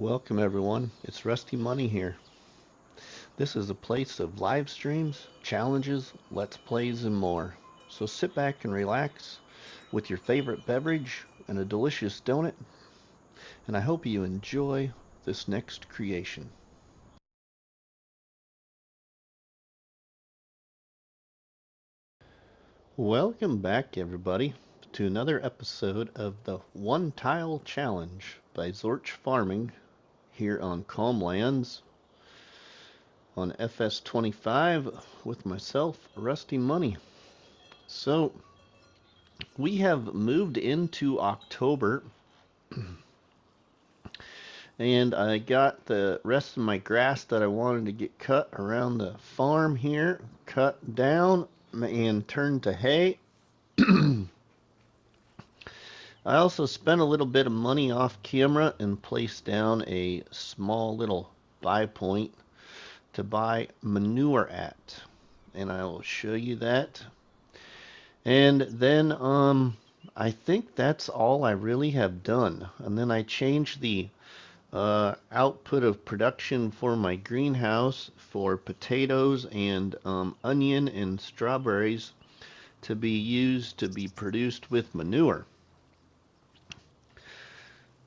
Welcome everyone, it's RustyMoney here. This is a place of live streams, challenges, let's plays and more. So sit back and relax with your favorite beverage and a delicious donut, and I hope you enjoy this next creation. Welcome back everybody to another episode of the One Tile Challenge by Zorch Farming here on Calm Lands on FS25 with myself, RustyMoney. So, we have moved into October, and I got the rest of my grass that I wanted to get cut around the farm here, cut down and turned to hay. I also spent a little bit of money off camera and placed down a small little buy point to buy manure at, and I will show you that. And then I think that's all I really have done. And then I changed the output of production for my greenhouse for potatoes and onion and strawberries to be used to be produced with manure.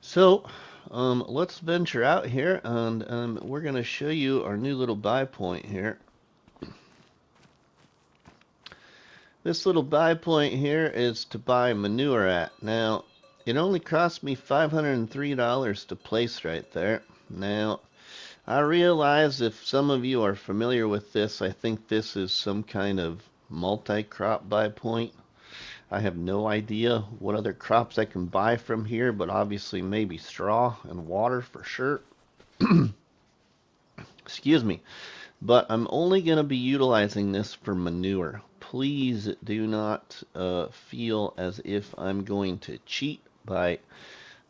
So let's venture out here, and we're going to show you our new little buy point here. This little buy point here is to buy manure at. Now, it only cost me $503 to place right there. Now, I realize if some of you are familiar with this, I think this is some kind of multi-crop buy point. I have no idea what other crops I can buy from here, but obviously maybe straw and water for sure. Excuse me. But I'm only going to be utilizing this for manure. Please do not feel as if I'm going to cheat by,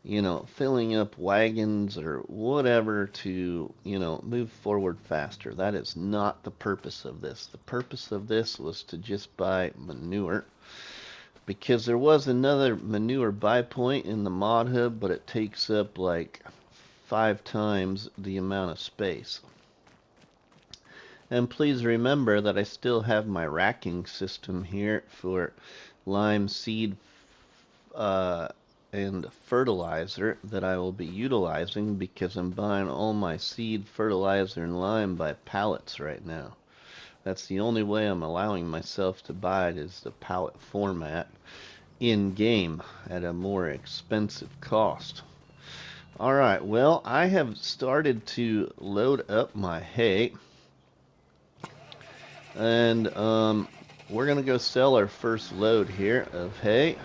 filling up wagons or whatever to, move forward faster. That is not the purpose of this. The purpose of this was to just buy manure, because there was another manure buy point in the mod hub, but it takes up like 5 times the amount of space. And please remember that I still have my racking system here for lime seed and fertilizer that I will be utilizing, because I'm buying all my seed, fertilizer, and lime by pallets right now. That's the only way I'm allowing myself to buy it, is the pallet format in-game at a more expensive cost. Alright, well, I have started to load up my hay. And we're going to go sell our first load here of hay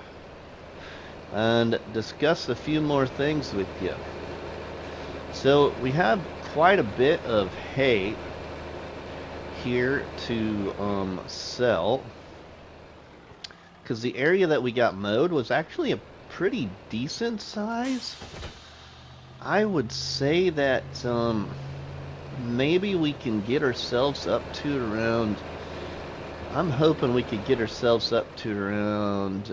and discuss a few more things with you. So we have quite a bit of hay here to sell, because the area that we got mowed was actually a pretty decent size. I would say that maybe we can get ourselves up to around, I'm hoping we could get ourselves up to around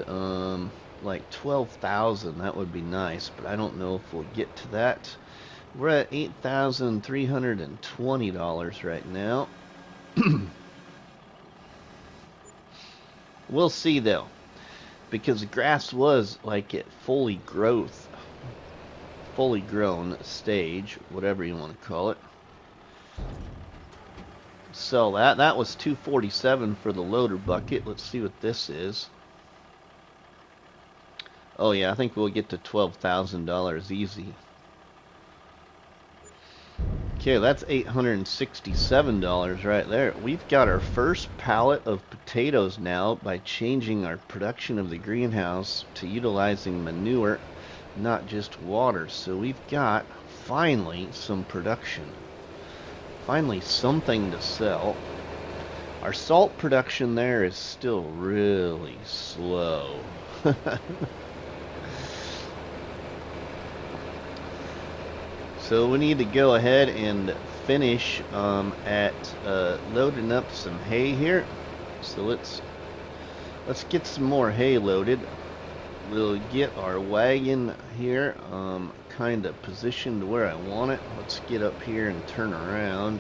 like 12,000. That would be nice, but I don't know if we'll get to that. We're at $8,320 right now. We'll see though, because the grass was like at fully grown stage, whatever you want to call it. Sell that. That was $247 for the loader bucket. Let's see what this is. Oh yeah, I think we'll get to $12,000 easy. Okay, that's $867 right there. We've got our first pallet of potatoes now by changing our production of the greenhouse to utilizing manure, not just water. So we've got finally some production. Finally something to sell. Our salt production there is still really slow. So we need to go ahead and finish at loading up some hay here. So let's get some more hay loaded. we'll get our wagon here kind of positioned where I want it. Let's get up here and turn around.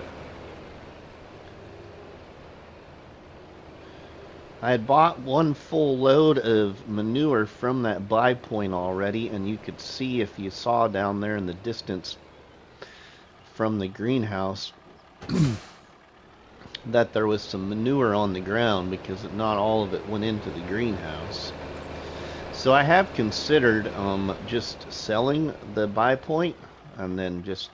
I had bought one full load of manure from that buy point already, and you could see, if you saw down there in the distance from the greenhouse, that there was some manure on the ground because not all of it went into the greenhouse. So I have considered just selling the buy point and then just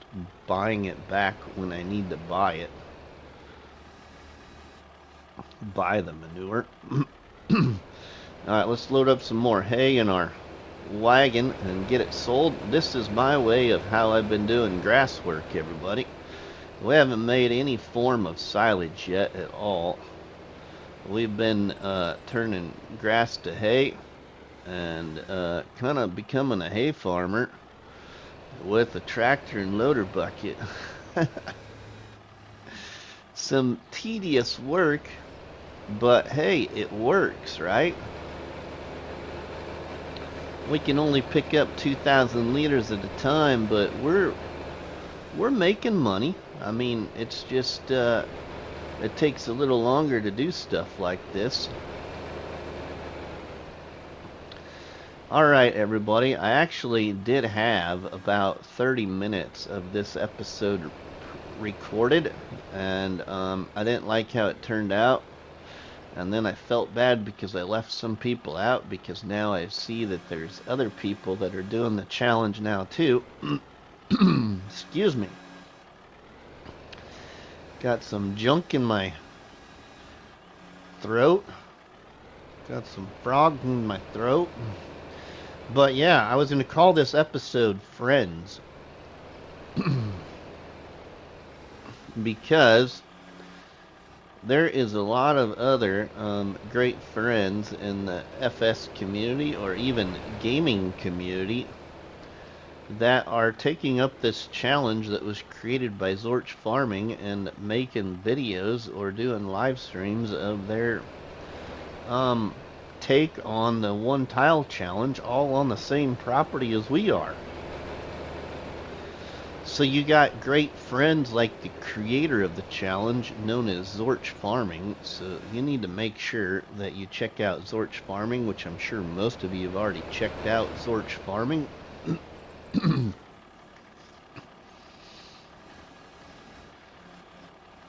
buying it back when I need to buy it. Buy the manure. Alright, let's load up some more hay in our wagon and get it sold. This is my way of how I've been doing grass work, everybody. We haven't made any form of silage yet at all. We've been turning grass to hay and kind of becoming a hay farmer with a tractor and loader bucket. Some tedious work, but hey, it works, right? We can only pick up 2,000 liters at a time, but we're making money. I mean, it's just it takes a little longer to do stuff like this. Alright, everybody, I actually did have about 30 minutes of this episode recorded, and I didn't like how it turned out. And then I felt bad because I left some people out, because now I see that there's other people that are doing the challenge now too. Excuse me. Got some junk in my throat. Got some frog in my throat. But yeah, I was going to call this episode Friends. Because there is a lot of other great friends in the FS community, or even gaming community, that are taking up this challenge that was created by Zorch Farming and making videos or doing live streams of their take on the one tile challenge, all on the same property as we are. So you got great friends like the creator of the challenge, known as Zorch Farming. So you need to make sure that you check out Zorch Farming, which I'm sure most of you have already checked out Zorch Farming.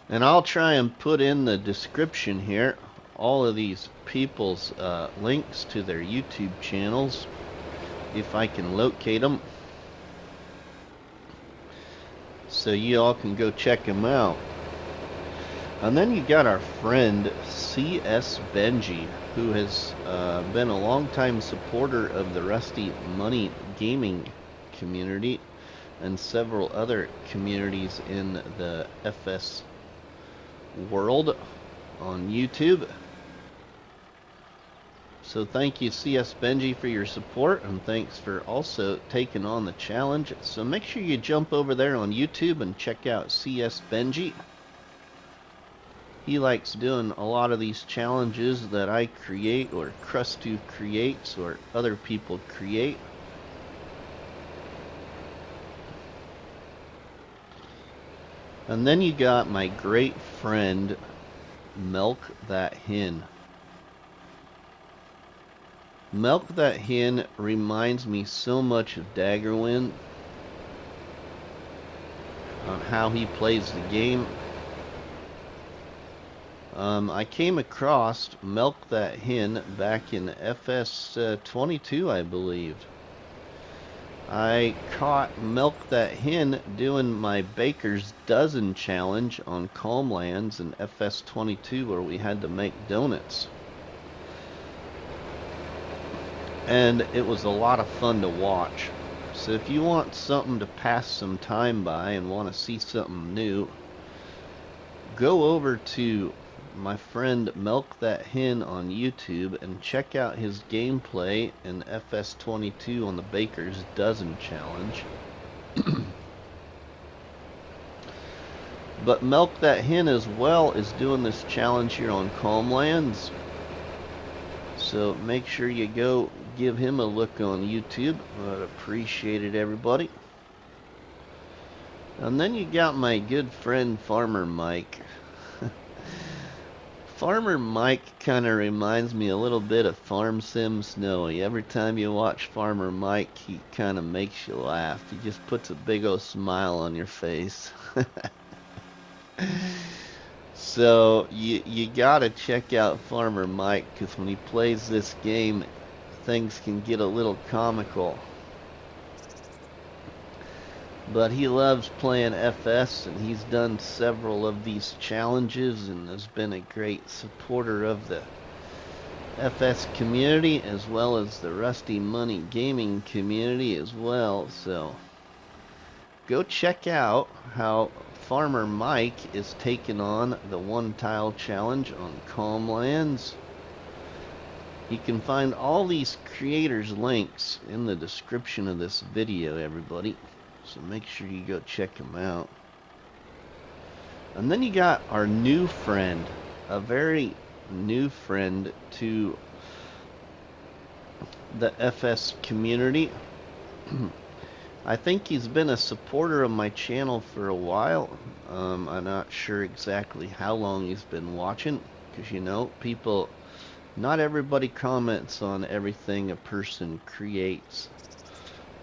And I'll try and put in the description here all of these people's links to their YouTube channels, if I can locate them, so you all can go check them out. And then you got our friend CS Benji, who has been a longtime supporter of the RustyMoney gaming community and several other communities in the FS world on YouTube. So thank you, CS Benji, for your support, and thanks for also taking on the challenge. So make sure you jump over there on YouTube and check out CS Benji. He likes doing a lot of these challenges that I create, or Krusty creates, or other people create. And then you got my great friend Milk That Hen. Milk That Hen reminds me so much of Daggerwin on how he plays the game. I came across Milk That Hen back in FS25, I believe. I caught Milk That Hen doing my Baker's Dozen challenge on Calmlands in FS22, where we had to make donuts. And it was a lot of fun to watch. So if you want something to pass some time by and want to see something new, go over to my friend Milk That Hen on YouTube and check out his gameplay in FS22 on the Baker's Dozen challenge. But Milk That Hen as well is doing this challenge here on Calmlands. So make sure you go give him a look on YouTube. I'd appreciate it, everybody. And then you got my good friend Farmer Mike. Farmer Mike kind of reminds me a little bit of Farm Sim Snowy. Every time you watch Farmer Mike, he kind of makes you laugh. He just puts a big old smile on your face. So you gotta check out Farmer Mike, because when he plays this game, things can get a little comical. But he loves playing FS, and he's done several of these challenges and has been a great supporter of the FS community as well as the RustyMoney gaming community as well. So go check out how Farmer Mike is taking on the one tile challenge on Calm Lands. You can find all these creators' links in the description of this video, everybody. So make sure you go check them out. And then you got our new friend, a very new friend to the FS community. I think he's been a supporter of my channel for a while. I'm not sure exactly how long he's been watching, because you know, people, not everybody comments on everything a person creates,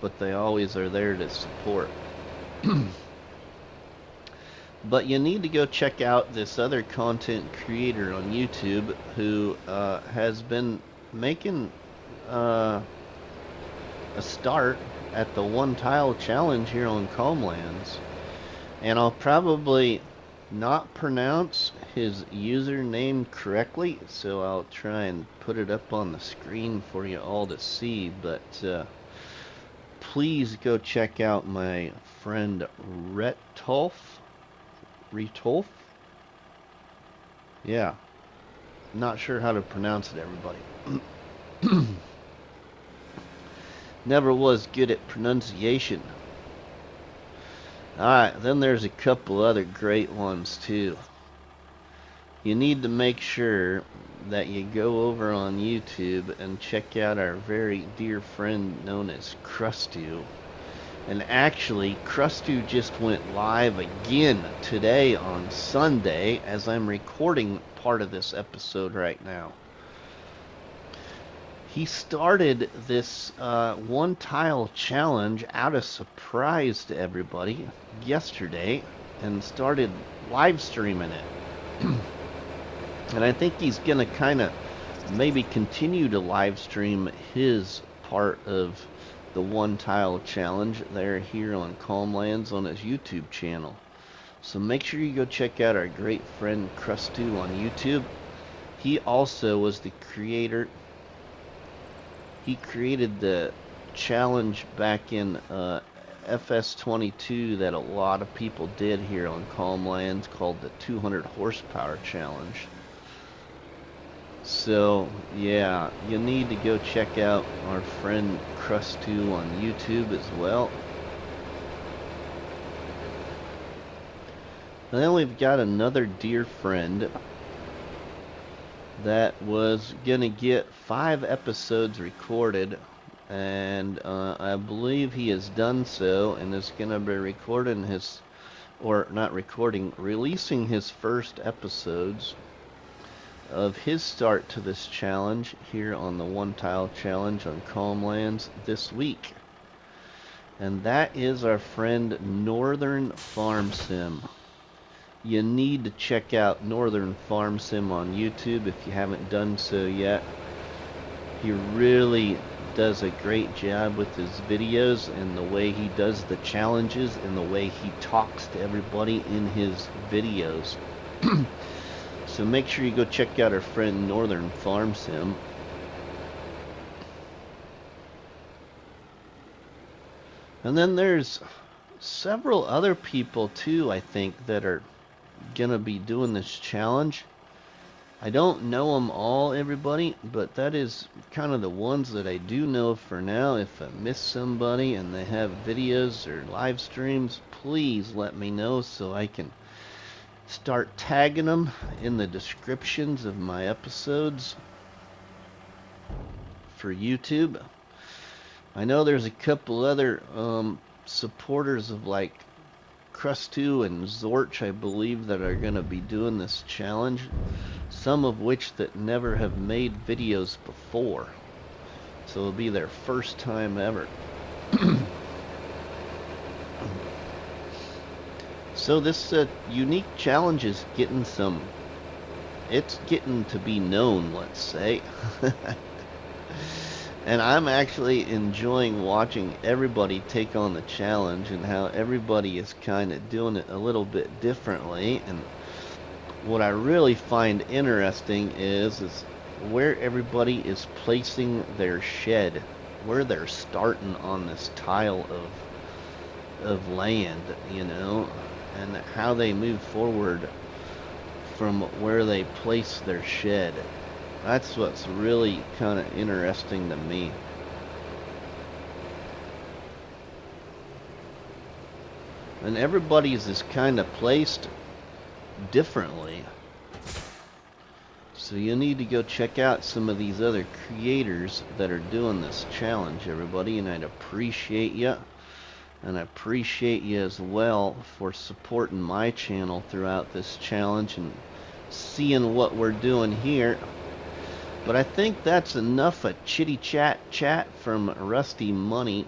but they always are there to support. But you need to go check out this other content creator on YouTube who has been making a start at the one tile challenge here on Calm Lands. And I'll probably not pronounce his username correctly, so I'll try and put it up on the screen for you all to see. But please go check out my friend Retolf. Yeah, not sure how to pronounce it, everybody. Never was good at pronunciation. Alright, then there's a couple other great ones too. You need to make sure that you go over on YouTube and check out our very dear friend known as Crustu. And actually, Crustu just went live again today on Sunday as I'm recording part of this episode right now. He started this one tile challenge out of surprise to everybody yesterday and started live streaming it. And I think he's going to kind of maybe continue to live stream his part of the one tile challenge there here on Calm Lands on his YouTube channel. So make sure you go check out our great friend Crustu on YouTube. He also was the creator. He created the challenge back in FS25 that a lot of people did here on Calm Lands called the 200 horsepower challenge. So yeah, you need to go check out our friend Crustu on YouTube as well. And then we've got another dear friend that was gonna get 5 episodes recorded, and I believe he has done so and is gonna be recording his, or not recording, releasing his first episodes of his start to this challenge here on the one tile challenge on Calm Lands this week. And that is our friend Northern Farm Sim. You need to check out Northern Farm Sim on YouTube if you haven't done so yet. He really does a great job with his videos and the way he does the challenges and the way he talks to everybody in his videos. So make sure you go check out our friend Northern Farm Sim. And then there's several other people too, I think, that are gonna be doing this challenge. I don't know them all, everybody, but that is kind of the ones that I do know for now. If I miss somebody and they have videos or live streams, please let me know so I can start tagging them in the descriptions of my episodes. for YouTube. I know there's a couple other supporters of like Crust2 and Zorch, I believe, that are going to be doing this challenge. Some of which that never have made videos before. So it'll be their first time ever. So this unique challenge is getting it's getting to be known, let's say. And I'm actually enjoying watching everybody take on the challenge and how everybody is kind of doing it a little bit differently. And what I really find interesting is where everybody is placing their shed, where they're starting on this tile of land, you know, and how they move forward from where they place their shed. That's what's really kind of interesting to me. And everybody's is kind of placed differently. So you need to go check out some of these other creators that are doing this challenge, everybody, and I'd appreciate you. And I appreciate you as well for supporting my channel throughout this challenge and seeing what we're doing here. But I think that's enough of chitty chat from RustyMoney.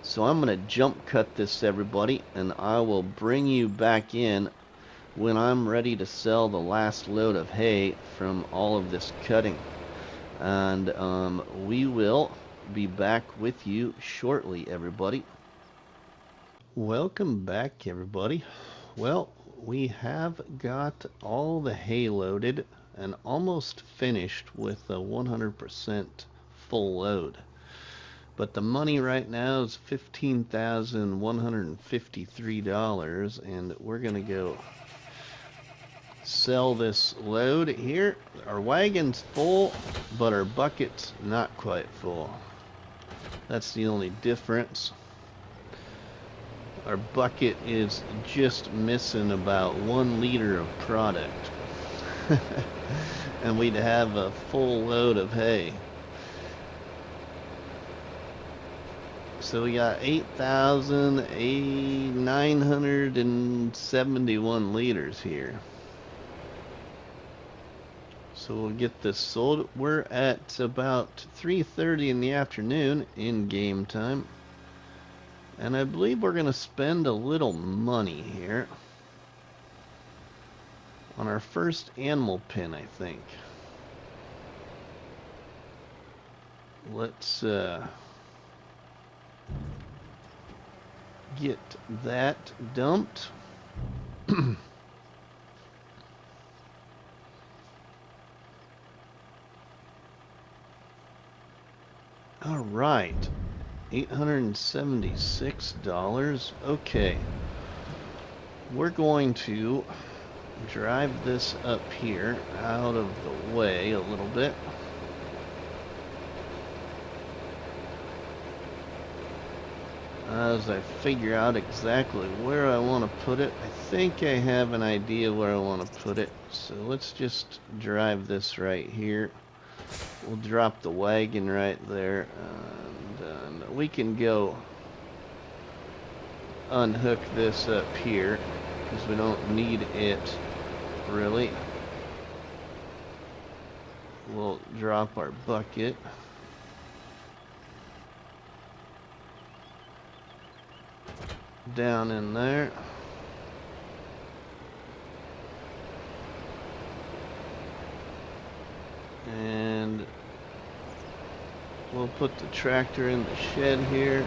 So I'm going to jump cut this, everybody, and I will bring you back in when I'm ready to sell the last load of hay from all of this cutting. And we will be back with you shortly, everybody. Welcome back, everybody. Well, we have got all the hay loaded and almost finished with a 100% full load. But the money right now is $15,153, and we're going to go sell this load here. Our wagon's full, but our bucket's not quite full. That's the only difference. Our bucket is just missing about 1 liter of product. And we'd have a full load of hay. So we got 8,971 liters here. So we'll get this sold. We're at about 3:30 in the afternoon in game time. And I believe we're going to spend a little money here on our first animal pen, I think. Let's get that dumped. All right. $876. Okay. We're going to drive this up here out of the way a little bit. As I figure out exactly where I want to put it. I think I have an idea where I want to put it. So let's just drive this right here. We'll drop the wagon right there. And we can go unhook this up here because we don't need it really. We'll drop our bucket. Down in there. And we'll put the tractor in the shed here.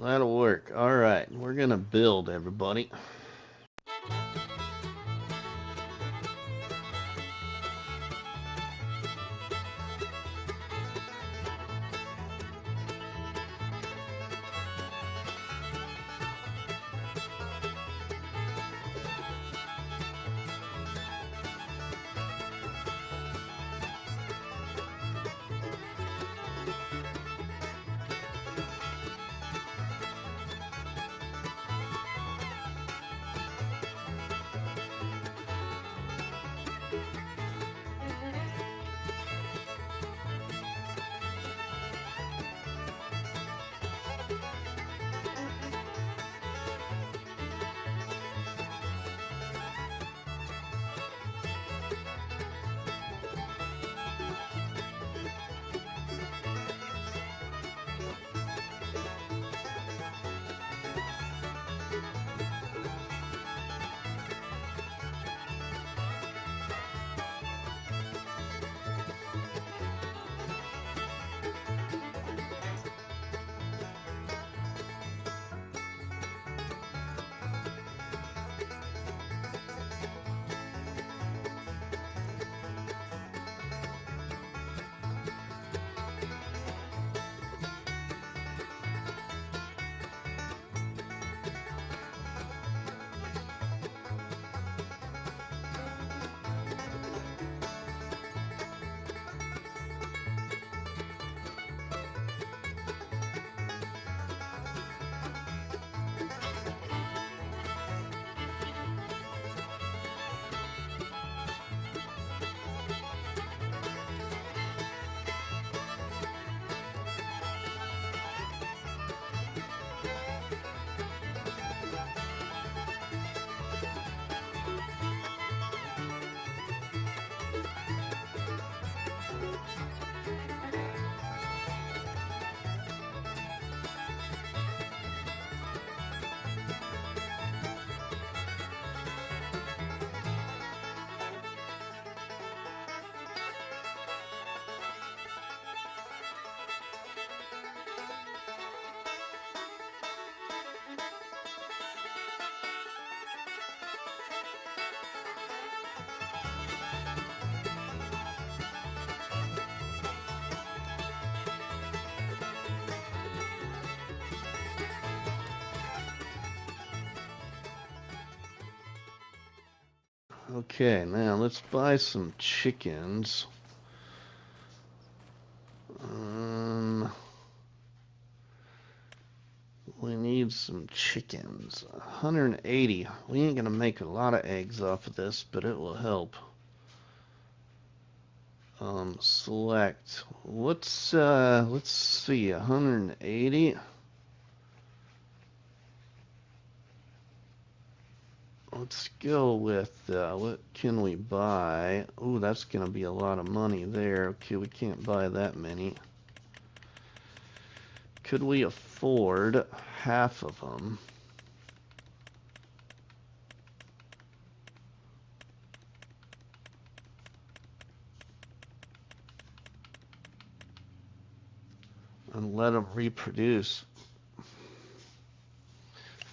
That'll work. All right, we're gonna build, everybody. Okay, now let's buy some chickens. We need some chickens. 180. We ain't gonna make a lot of eggs off of this, but it will help. Select. Let's see. 180. Let's go with what can we buy? Ooh, that's gonna be a lot of money there. Okay, we can't buy that many. Could we afford half of them? And let them reproduce.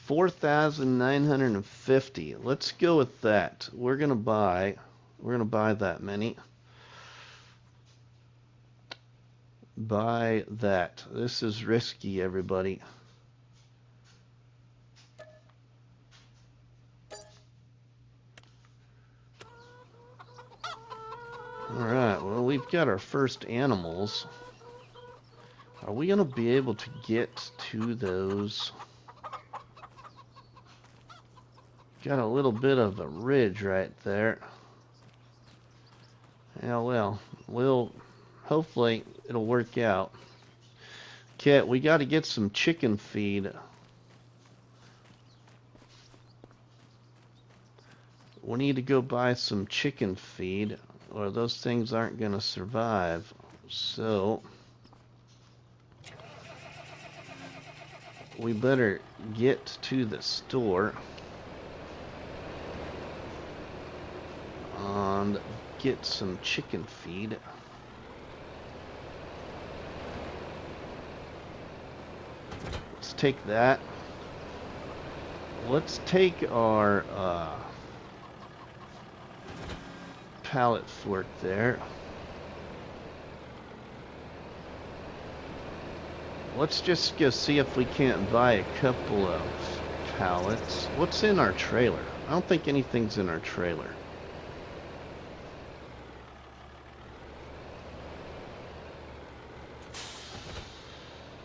4,950. Let's go with that. We're gonna buy that many. Buy that. This is risky, everybody. Alright, well, we've got our first animals. Are we gonna be able to get to those? Got a little bit of a ridge right there. Yeah, well, hopefully it'll work out. Okay, we got to get some chicken feed. We need to go buy some chicken feed, or those things aren't going to survive. So, we better get to the store and get some chicken feed. Let's take that. Let's take our pallet fork there. Let's just go see if we can't buy a couple of pallets. What's in our trailer? I don't think anything's in our trailer.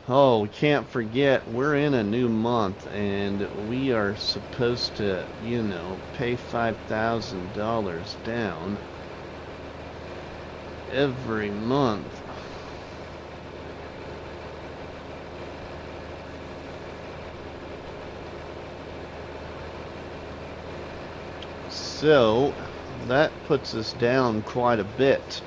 Oh, we can't forget, we're in a new month, and we are supposed to, you know, pay $5,000 down every month. So, that puts us down quite a bit.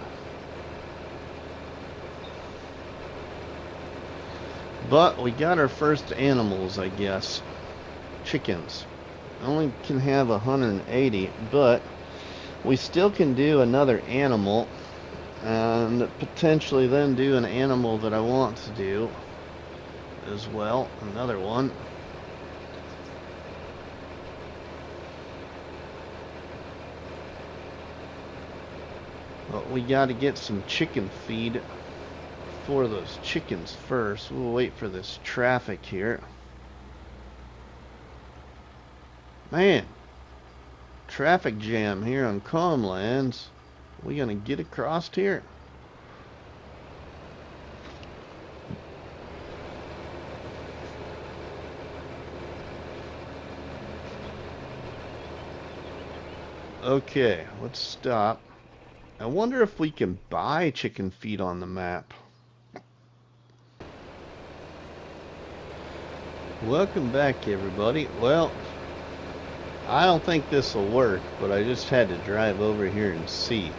But we got our first animals, I guess. Chickens. Only can have 180, but we still can do another animal and potentially then do an animal that I want to do as well. Another one. But we got to get some chicken feed for those chickens first. We'll wait for this traffic here. Man, traffic jam here on Comlands. We gonna get across here? Okay, let's stop. I wonder if we can buy chicken feed on the map. Welcome back, everybody. Well, I don't think this will work, but I just had to drive over here and see.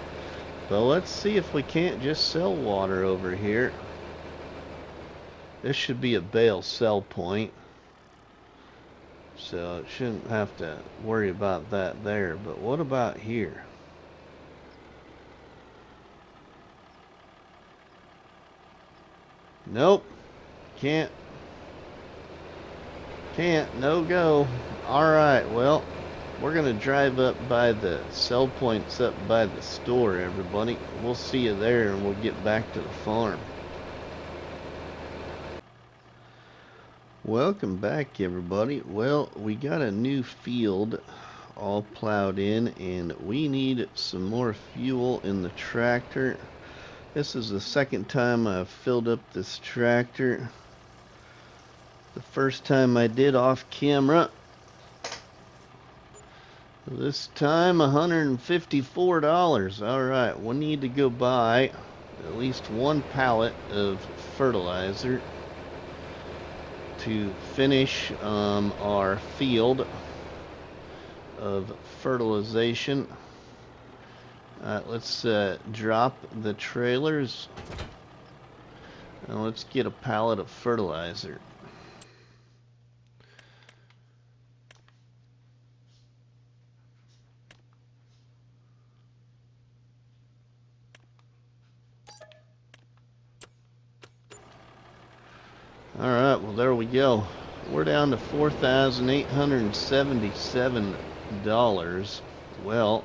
But let's see if we can't just sell water over here. This should be a bale sell point, so it shouldn't have to worry about that there. But what about here? Nope. Can't, no go. Alright, well, we're gonna drive up by the sell points up by the store, everybody. We'll see you there, and we'll get back to the farm. Welcome back, everybody. Well, we got a new field all plowed in, and we need some more fuel in the tractor. This is the second time I've filled up this tractor. The first time I did off camera. This time $154. Alright, we need to go buy at least one pallet of fertilizer to finish our field of fertilization. Let's drop the trailers and let's get a pallet of fertilizer. Alright, well there we go. We're down to $4,877. Well,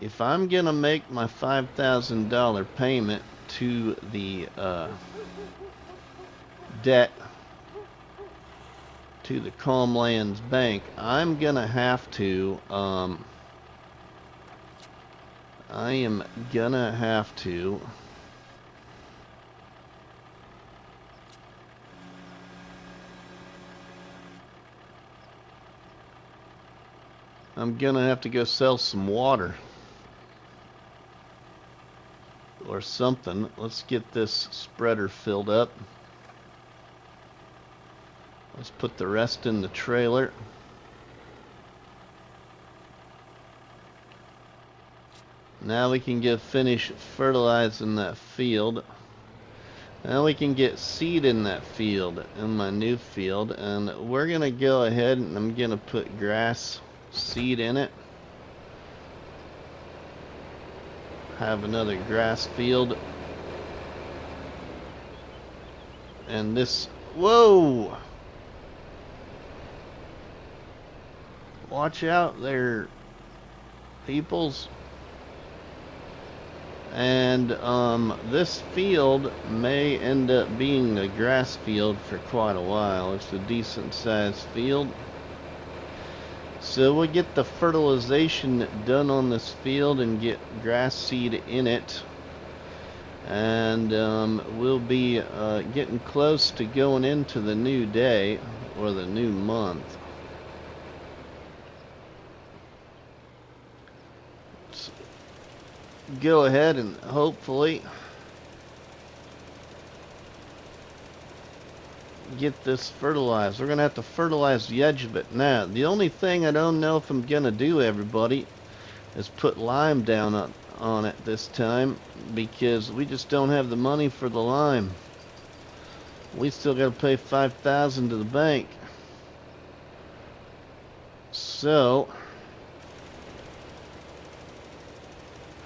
if I'm gonna make my $5,000 payment to the debt to the Calmlands Bank, I'm gonna have to go sell some water or something. Let's get this spreader filled up. Let's put the rest in the trailer. Now we can finish fertilizing that field. Now we can get seed in that field, in my new field, and we're gonna go ahead and I'm gonna put grass seed in it. Have another grass field. And this, whoa! Watch out there, peoples. And this field may end up being a grass field for quite a while. It's a decent sized field. So we'll get the fertilization done on this field and get grass seed in it. And we'll be getting close to going into the new day or the new month. Let's go ahead and hopefully get this fertilized. We're gonna have to fertilize the edge of it. Now, the only thing I don't know if I'm gonna do, everybody, is put lime down on it this time, because we just don't have the money for the lime. We still gotta pay $5,000 to the bank. So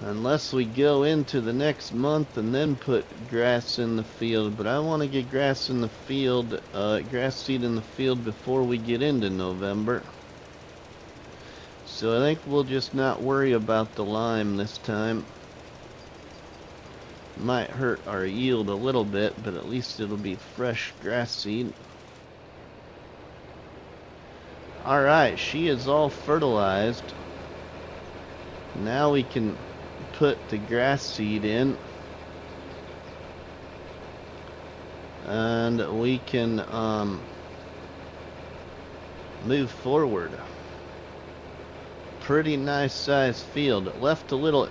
unless we go into the next month and then put grass in the field, but I want to get grass in the field, grass seed in the field before we get into November. So I think we'll just not worry about the lime this time. Might hurt our yield a little bit, but at least it'll be fresh grass seed. Alright, she is all fertilized. Now we can put the grass seed in, and we can move forward. Pretty nice sized field. It left a little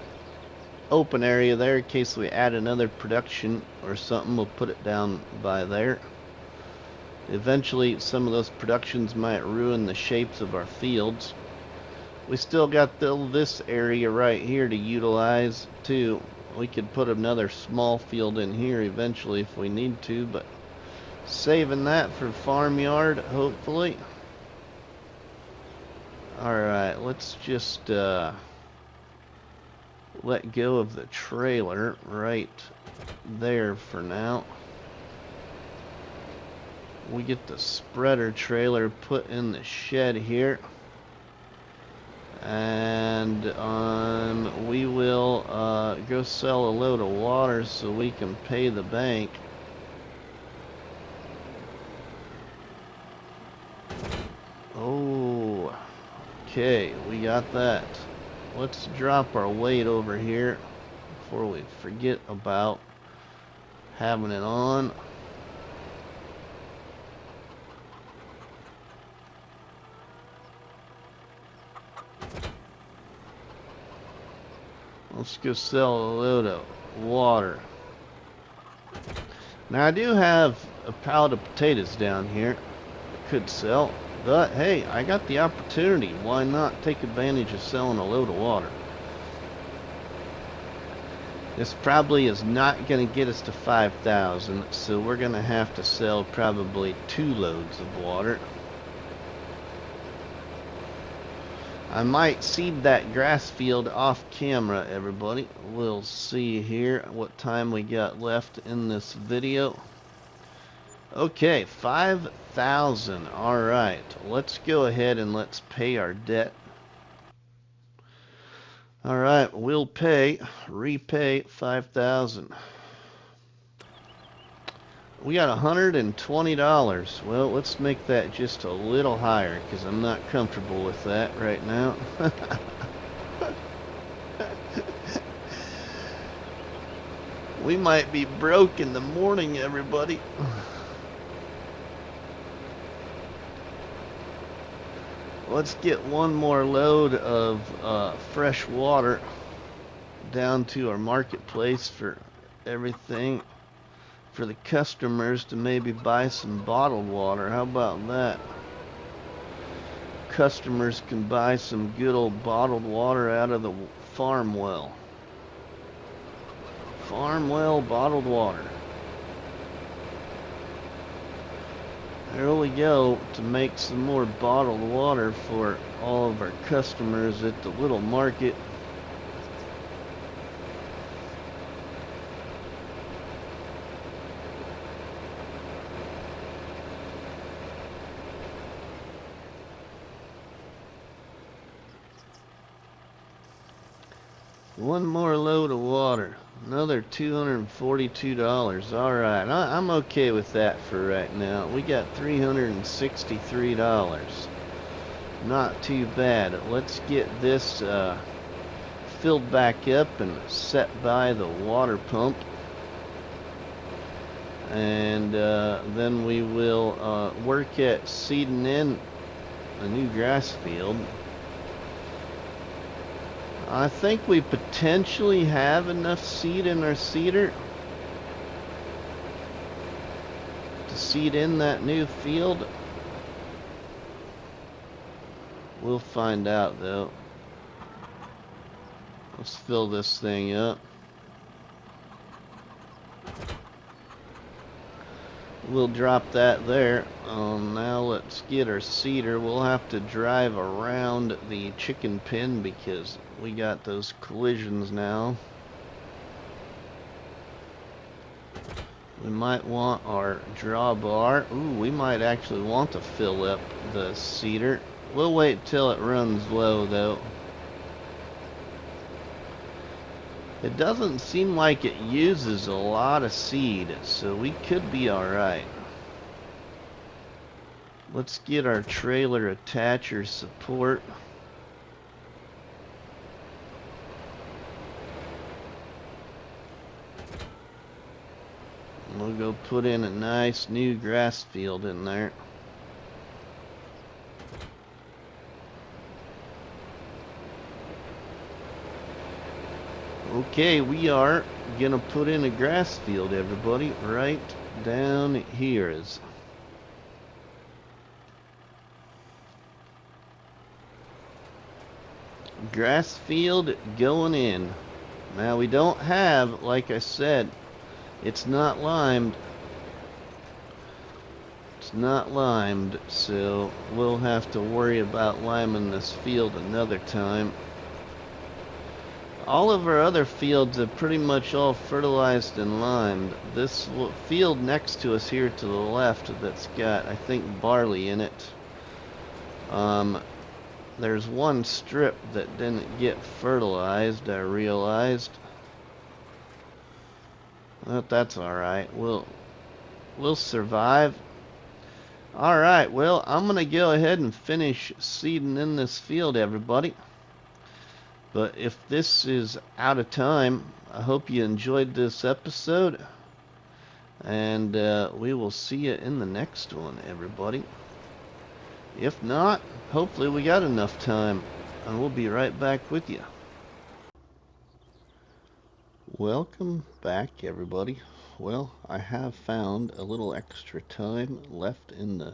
open area there in case we add another production or something. We'll put it down by there. Eventually some of those productions might ruin the shapes of our fields. We still got this area right here to utilize too. We could put another small field in here eventually if we need to, but saving that for farmyard, hopefully. Alright, let's just let go of the trailer right there for now. We get the spreader trailer put in the shed here. And we will go sell a load of water so we can pay the bank. Oh, Okay, we got that. Let's drop our weight over here before we forget about having it on. Let's go sell a load of water. Now I do have a pallet of potatoes down here I could sell, but hey, I got the opportunity. Why not take advantage of selling a load of water? This probably is not going to get us to 5,000, so we're going to have to sell probably 2 loads of water. I might seed that grass field off camera, everybody. We'll see here what time we got left in this video. Okay, 5,000. Alright, let's go ahead and let's pay our debt. Alright, we'll repay 5,000. We got $120. Well, let's make that just a little higher because I'm not comfortable with that right now. We might be broke in the morning, everybody. Let's get one more load of fresh water down to our marketplace for everything. For the customers to maybe buy some bottled water. How about that? Customers can buy some good old bottled water out of the Farmall. Farmall bottled water. There we go, to make some more bottled water for all of our customers at the little market. One more load of water. Another $242. Alright, I'm okay with that for right now. We got $363. Not too bad. Let's get this filled back up and set by the water pump. And then we will work at seeding in a new grass field. I think we potentially have enough seed in our seeder to seed in that new field. We'll find out though. Let's fill this thing up. We'll drop that there. Now let's get our seeder. We'll have to drive around the chicken pen because we got those collisions now. We might want our drawbar. Ooh, we might actually want to fill up the seeder. We'll wait till it runs low though. It doesn't seem like it uses a lot of seed, so we could be alright. Let's get our trailer attacher support. We'll go put in a nice new grass field in there. Okay, we are gonna put in a grass field, everybody, right down here is. Grass field going in. Now we don't have, like I said, it's not limed. It's not limed, so we'll have to worry about liming this field another time. All of our other fields are pretty much all fertilized and limed. This field next to us here to the left that's got, I think, barley in it. There's one strip that didn't get fertilized, I realized. But that's alright. We'll survive. Alright, well, I'm going to go ahead and finish seeding in this field, everybody. But if this is out of time, I hope you enjoyed this episode. And we will see you in the next one, everybody. If not, hopefully we got enough time. And we'll be right back with you. Welcome back, everybody. Well, I have found a little extra time left in the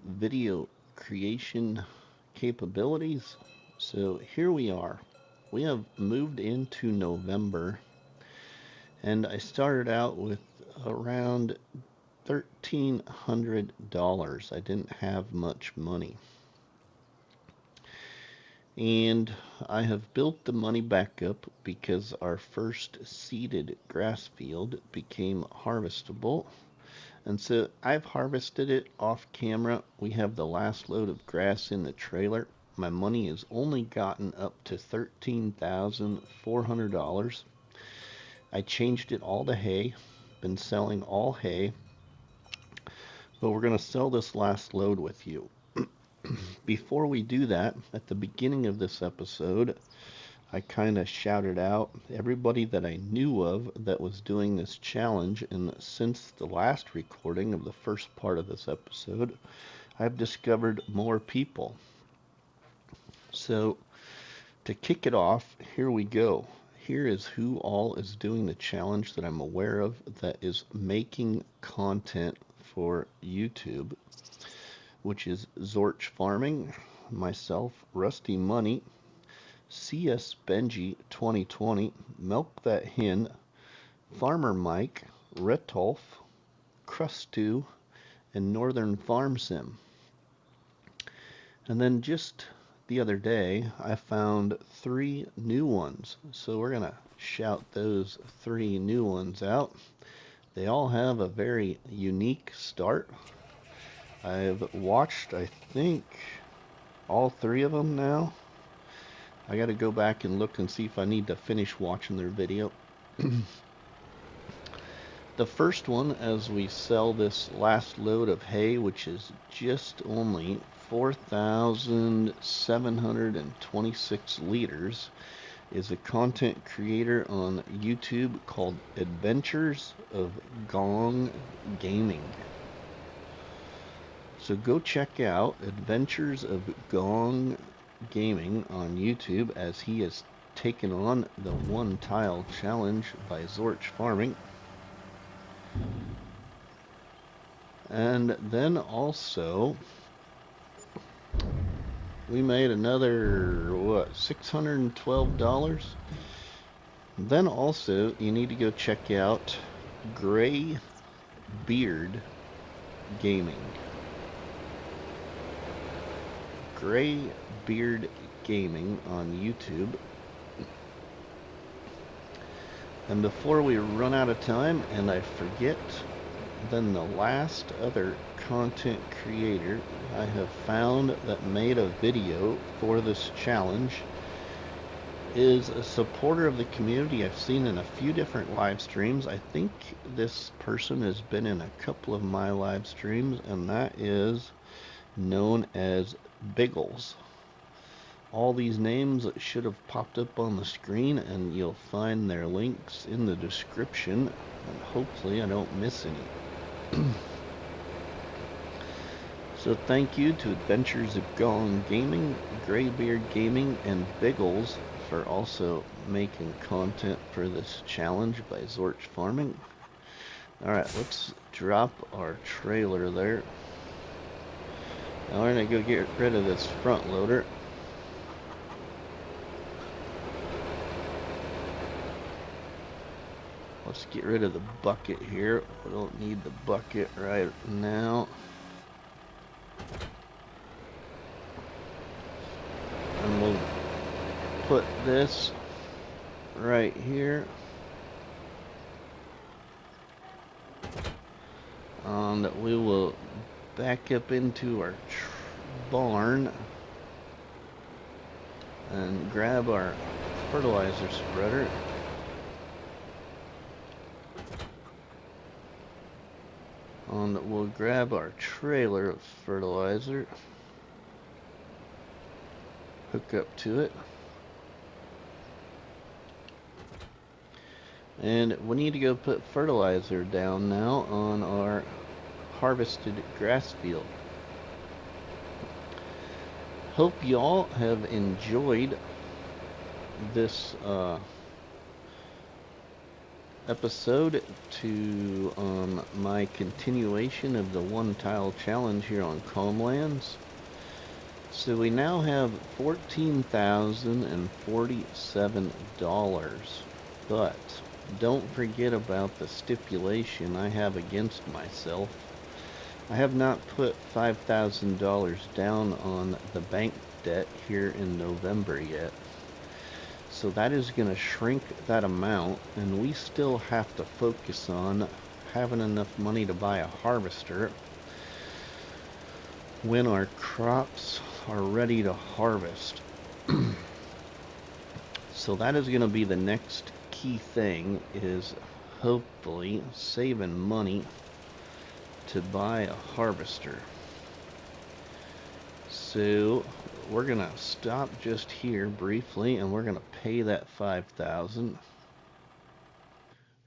video creation capabilities. So here we are. We have moved into November, and I started out with around $1,300. I didn't have much money. And I have built the money back up because our first seeded grass field became harvestable. And so I've harvested it off camera. We have the last load of grass in the trailer. My money has only gotten up to $13,400. I changed it all to hay. Been selling all hay. But we're going to sell this last load with you. Before we do that, at the beginning of this episode, I kind of shouted out everybody that I knew of that was doing this challenge, and since the last recording of the first part of this episode, I've discovered more people. So, to kick it off, here we go. Here is who all is doing the challenge that I'm aware of that is making content for YouTube, which is Zorch Farming, myself, RustyMoney, CS Benji 2020, Milk That Hen, Farmer Mike, Retolf, Crustu, and Northern Farm Sim. And then just the other day, I found 3 new ones. So we're going to shout those 3 new ones out. They all have a very unique start. I've watched, I think, all 3 of them now. I got to go back and look and see if I need to finish watching their video. The first one, as we sell this last load of hay, which is just only 4,726 liters, is a content creator on YouTube called Adventures of Gong Gaming. So go check out Adventures of Gong Gaming on YouTube, as he has taken on the 1 tile challenge by Zorch Farming. And then also we made another $612. Then also you need to go check out Gray Beard Gaming. Gray Beard Gaming on YouTube. And before we run out of time and I forget, then the last other content creator I have found that made a video for this challenge is a supporter of the community I've seen in a few different live streams. I think this person has been in a couple of my live streams, and that is known as Biggles. All these names should have popped up on the screen, and you'll find their links in the description, and hopefully I don't miss any. So thank you to Adventures of Gong Gaming, Graybeard Gaming, and Biggles for also making content for this challenge by Zorch Farming. Alright, let's drop our trailer there. Now we're going to go get rid of this front loader. Let's get rid of the bucket here. We don't need the bucket right now. And we'll put this right here. And we will back up into our barn and grab our fertilizer spreader. we'll grab our trailer of fertilizer, hook up to it, and we need to go put fertilizer down now on our harvested grass field. Hope y'all have enjoyed this episode to my continuation of the one tile challenge here on Calmlands. So we now have $14,047, but don't forget about the stipulation I have against myself. I have not put $5,000 down on the bank debt here in November yet. So that is going to shrink that amount, and we still have to focus on having enough money to buy a harvester when our crops are ready to harvest. So that is going to be the next key thing, is hopefully saving money to buy a harvester. So we're gonna stop just here briefly, and we're gonna pay that 5,000,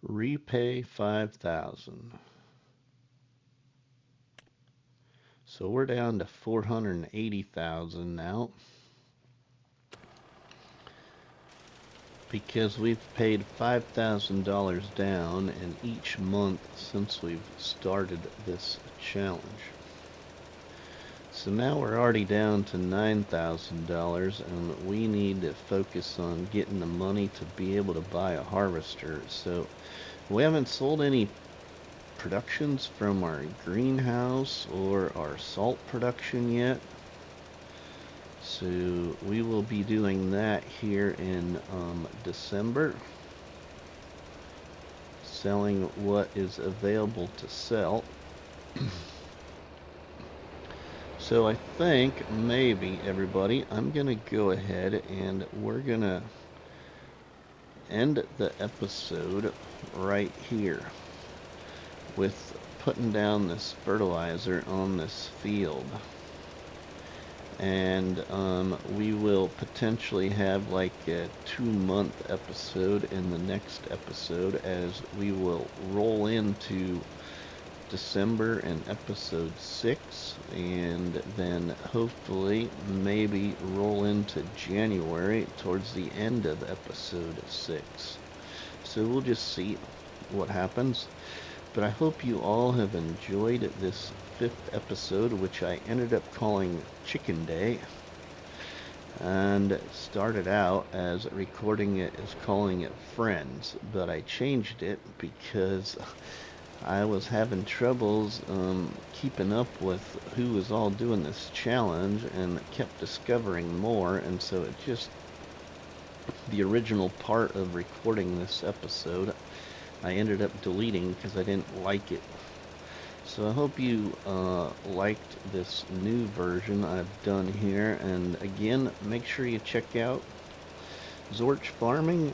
repay 5,000. So we're down to 480,000 now, because we've paid $5,000 down in each month since we've started this challenge. So now we're already down to $9,000, and we need to focus on getting the money to be able to buy a harvester. So we haven't sold any productions from our greenhouse or our salt production yet. So we will be doing that here in December, selling what is available to sell. So I think maybe, everybody, I'm going to go ahead and we're going to end the episode right here with putting down this fertilizer on this field. And we will potentially have like a 2-month episode in the next episode, as we will roll into December and episode 6, and then hopefully maybe roll into January towards the end of episode 6. So we'll just see what happens. But I hope you all have enjoyed this 5th episode, which I ended up calling Chicken Day, and started out as recording it as calling it Friends, but I changed it because I was having troubles keeping up with who was all doing this challenge, and kept discovering more, and so it just, the original part of recording this episode I ended up deleting because I didn't like it. So I hope you liked this new version I've done here, and again, make sure you check out Zorch Farming,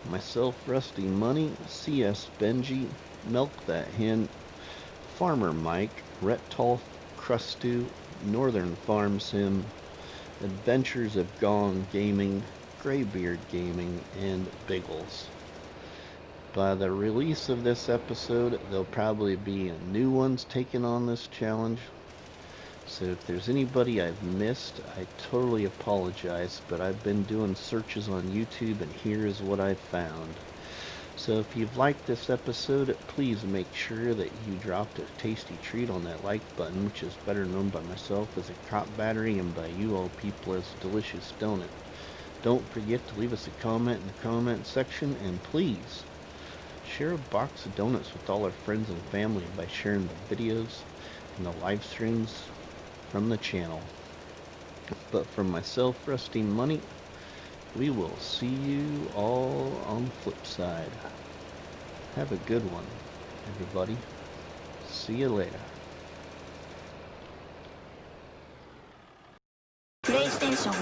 myself, RustyMoney, CS Benji, Milk That Hen, Farmer Mike, Rettolf, Crustu, Northern Farm Sim, Adventures of Gong Gaming, Graybeard Gaming, and Biggles. By the release of this episode, there'll probably be new ones taking on this challenge. So if there's anybody I've missed, I totally apologize, but I've been doing searches on YouTube, and here is what I've found. So if you've liked this episode, please make sure that you dropped a tasty treat on that like button, which is better known by myself as a cop battery, and by you all people as delicious donut. Don't forget to leave us a comment in the comment section, and please share a box of donuts with all our friends and family by sharing the videos and the live streams from the channel. But from myself, RustyMoney, we will see you all on the flip side. Have a good one, everybody. See you later. PlayStation